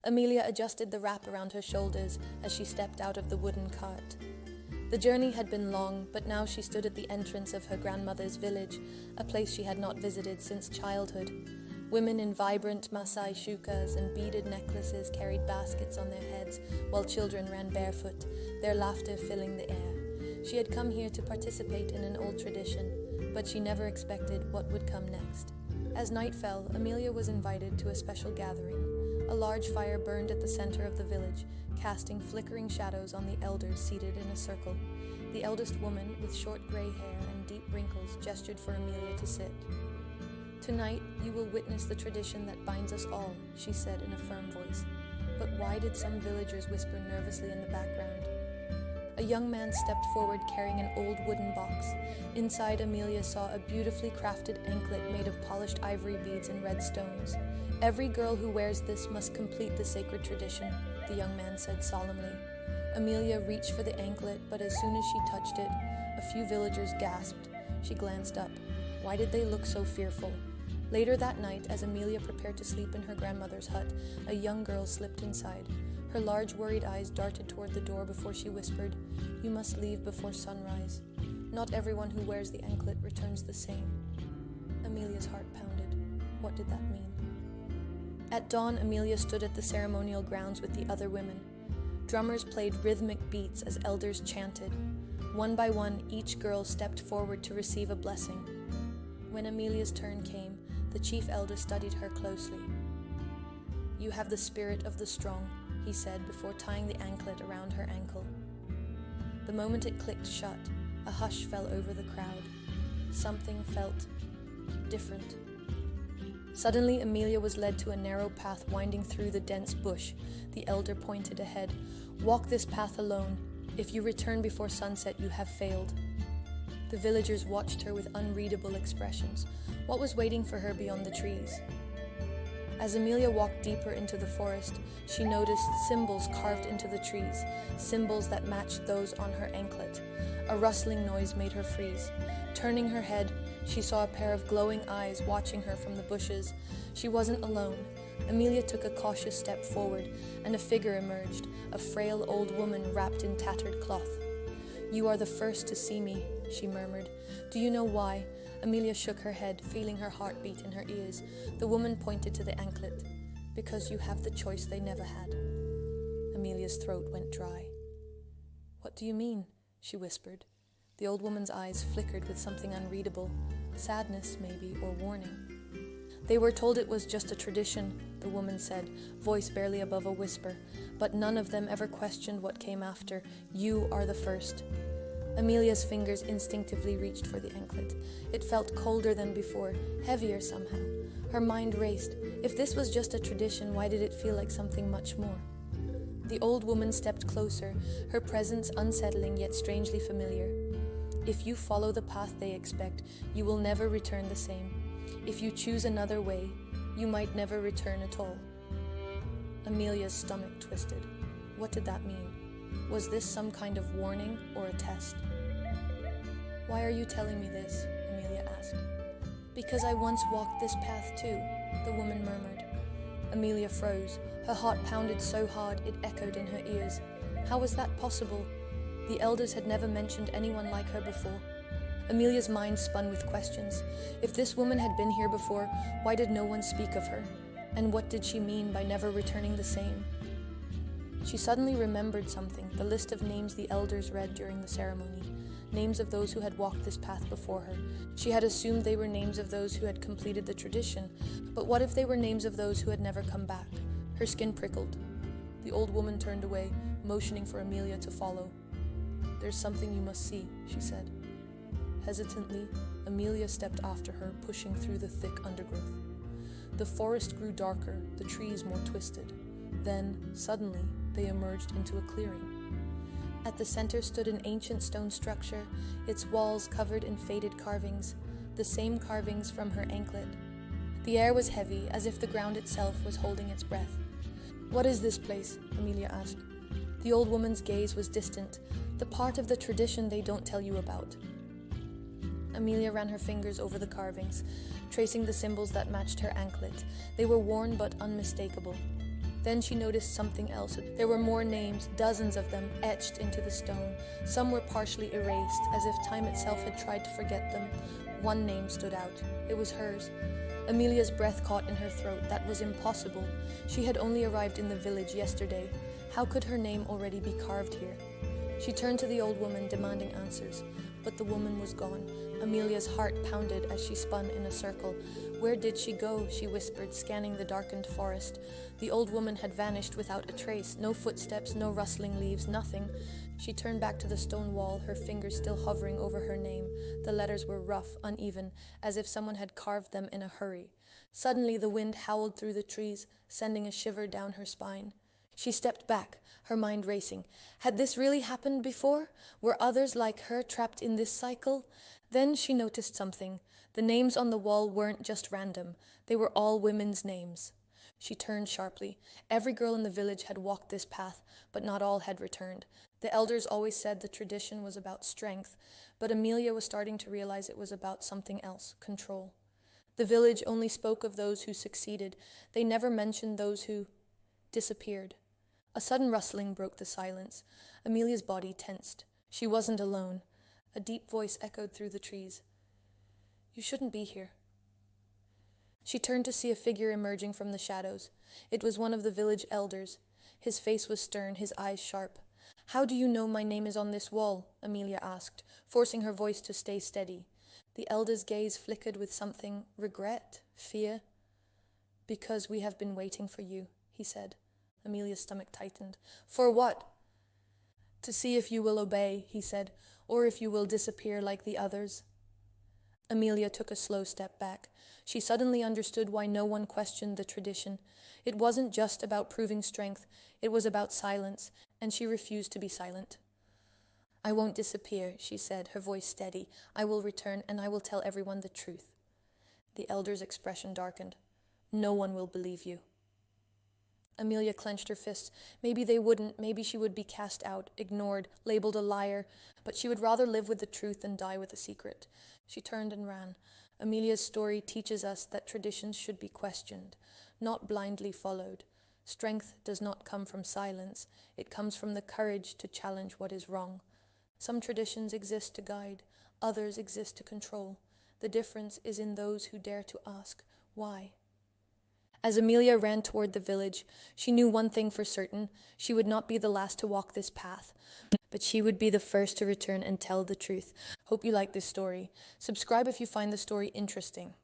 Amelia adjusted the wrap around her shoulders as she stepped out of the wooden cart. The journey had been long, but now she stood at the entrance of her grandmother's village, a place she had not visited since childhood. Women in vibrant Maasai shukas and beaded necklaces carried baskets on their heads, while children ran barefoot, their laughter filling the air. She had come here to participate in an old tradition, but she never expected what would come next. As night fell, Amelia was invited to a special gathering. A large fire burned at the center of the village, casting flickering shadows on the elders seated in a circle. The eldest woman, with short gray hair and deep wrinkles, gestured for Amelia to sit. "Tonight, you will witness the tradition that binds us all," she said in a firm voice. But why did some villagers whisper nervously in the background? A young man stepped forward carrying an old wooden box. Inside, Amelia saw a beautifully crafted anklet made of polished ivory beads and red stones. "Every girl who wears this must complete the sacred tradition," the young man said solemnly. Amelia reached for the anklet, but as soon as she touched it, a few villagers gasped. She glanced up. Why did they look so fearful? Later that night, as Amelia prepared to sleep in her grandmother's hut, a young girl slipped inside. Her large, worried eyes darted toward the door before she whispered, "You must leave before sunrise. Not everyone who wears the anklet returns the same." Amelia's heart pounded. What did that mean? At dawn, Amelia stood at the ceremonial grounds with the other women. Drummers played rhythmic beats as elders chanted. One by one, each girl stepped forward to receive a blessing. When Amelia's turn came, the chief elder studied her closely. "You have the spirit of the strong," he said before tying the anklet around her ankle. The moment it clicked shut, a hush fell over the crowd. Something felt different. Suddenly, Amelia was led to a narrow path winding through the dense bush. The elder pointed ahead. "Walk this path alone. If you return before sunset, you have failed." The villagers watched her with unreadable expressions. What was waiting for her beyond the trees? As Amelia walked deeper into the forest, she noticed symbols carved into the trees, symbols that matched those on her anklet. A rustling noise made her freeze. Turning her head, she saw a pair of glowing eyes watching her from the bushes. She wasn't alone. Amelia took a cautious step forward, and a figure emerged, a frail old woman wrapped in tattered cloth. "You are the first to see me," she murmured. "Do you know why?" Amelia shook her head, feeling her heart beat in her ears. The woman pointed to the anklet. "Because you have the choice they never had." Amelia's throat went dry. "What do you mean?" she whispered. The old woman's eyes flickered with something unreadable. Sadness, maybe, or warning. "They were told it was just a tradition," the woman said, voice barely above a whisper. "But none of them ever questioned what came after. You are the first." Amelia's fingers instinctively reached for the anklet. It felt colder than before, heavier somehow. Her mind raced. If this was just a tradition, why did it feel like something much more? The old woman stepped closer, her presence unsettling yet strangely familiar. "If you follow the path they expect, you will never return the same. If you choose another way, you might never return at all." Amelia's stomach twisted. What did that mean? Was this some kind of warning or a test? "Why are you telling me this?" Amelia asked. "Because I once walked this path too," the woman murmured. Amelia froze. Her heart pounded so hard it echoed in her ears. How was that possible? The elders had never mentioned anyone like her before. Amelia's mind spun with questions. If this woman had been here before, why did no one speak of her? And what did she mean by never returning the same? She suddenly remembered something, the list of names the elders read during the ceremony, names of those who had walked this path before her. She had assumed they were names of those who had completed the tradition, but what if they were names of those who had never come back? Her skin prickled. The old woman turned away, motioning for Amelia to follow. "There's something you must see," she said. Hesitantly, Amelia stepped after her, pushing through the thick undergrowth. The forest grew darker, the trees more twisted. Then, suddenly, they emerged into a clearing. At the center stood an ancient stone structure, its walls covered in faded carvings, the same carvings from her anklet. The air was heavy, as if the ground itself was holding its breath. "What is this place?" Amelia asked. The old woman's gaze was distant, the part of the tradition they don't tell you about. Amelia ran her fingers over the carvings, tracing the symbols that matched her anklet. They were worn but unmistakable. Then she noticed something else. There were more names, dozens of them, etched into the stone. Some were partially erased, as if time itself had tried to forget them. One name stood out. It was hers. Amelia's breath caught in her throat. That was impossible. She had only arrived in the village yesterday. How could her name already be carved here? She turned to the old woman, demanding answers. But the woman was gone. Amelia's heart pounded as she spun in a circle. Where did she go? She whispered, scanning the darkened forest. The old woman had vanished without a trace. No footsteps, no rustling leaves, nothing. She turned back to the stone wall, her fingers still hovering over her name. The letters were rough, uneven, as if someone had carved them in a hurry. Suddenly the wind howled through the trees, sending a shiver down her spine. She stepped back, her mind racing. Had this really happened before? Were others like her trapped in this cycle? Then she noticed something. The names on the wall weren't just random. They were all women's names. She turned sharply. Every girl in the village had walked this path, but not all had returned. The elders always said the tradition was about strength, but Amelia was starting to realize it was about something else, control. The village only spoke of those who succeeded. They never mentioned those who disappeared. A sudden rustling broke the silence. Amelia's body tensed. She wasn't alone. A deep voice echoed through the trees. You shouldn't be here. She turned to see a figure emerging from the shadows. It was one of the village elders. His face was stern, his eyes sharp. How do you know my name is on this wall? Amelia asked, forcing her voice to stay steady. The elder's gaze flickered with something, regret, fear. Because we have been waiting for you, he said. Amelia's stomach tightened. For what? To see if you will obey, he said, or if you will disappear like the others. Amelia took a slow step back. She suddenly understood why no one questioned the tradition. It wasn't just about proving strength, it was about silence, and she refused to be silent. I won't disappear, she said, her voice steady. I will return, and I will tell everyone the truth. The elder's expression darkened. No one will believe you. Amelia clenched her fists. Maybe they wouldn't. Maybe she would be cast out, ignored, labeled a liar. But she would rather live with the truth than die with a secret. She turned and ran. Amelia's story teaches us that traditions should be questioned, not blindly followed. Strength does not come from silence. It comes from the courage to challenge what is wrong. Some traditions exist to guide. Others exist to control. The difference is in those who dare to ask, why? As Amelia ran toward the village, she knew one thing for certain. She would not be the last to walk this path, but she would be the first to return and tell the truth. Hope you like this story. Subscribe if you find the story interesting.